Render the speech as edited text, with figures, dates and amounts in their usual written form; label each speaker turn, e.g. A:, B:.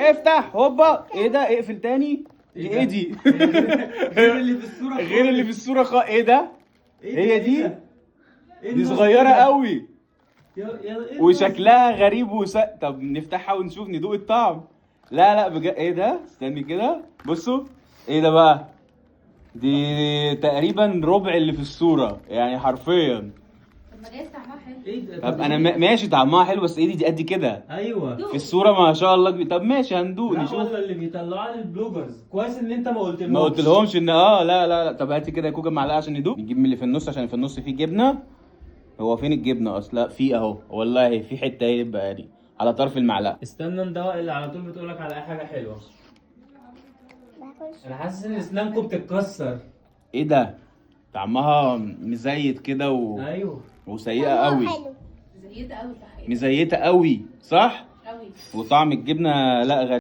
A: افتح هوبا. ايه ده؟ اقفل تاني. ايه دي؟
B: غير اللي في الصورة
A: غير اللي في الصورة ايه ده؟ هي دي؟
B: إيه
A: دي
B: النص
A: صغيرة
B: ده؟
A: قوي
B: إيه النص
A: وشكلها غريب طب نفتحها ونشوف ندوق الطعم. لا لا بجد ايه ده؟ استني كده بصوا. ايه ده بقى؟ دي تقريبا ربع اللي في الصورة يعني حرفيا.
C: طب ما جايز طعمها حلو.
B: ايه ده؟
A: طب انا ماشي طعمها حلو بس ايه دي قد كده
B: ايوه.
A: في الصورة ما شاء الله طب ماشي هندوق
B: لا
A: نشوف.
B: ولا اللي بيطلعها للبلوجرز، كويس ان انت ما قلتلهمش.
A: ما قلتلهمش ان لا لا لا. طب هاتي كده يا كوكا معلقة عشان ندوق. نجيب من اللي في النص عشان في النص فيه جبنة. هو فين الجبنة اصلا؟ في اهو والله في حتة اهي بقى دي على طرف المعلقة.
B: استنى ندوق اللي على طول بتقولك على اي حاجه حلوه. انا حاسس ان اسنانكم بتتكسر.
A: ايه ده؟ طعمها مزيت كده
B: ايوه.
A: وسيئة قوي.
C: زيتها قوي صح.
A: مزيتة قوي صح؟
C: قوي.
A: وطعم الجبنة لا غريب.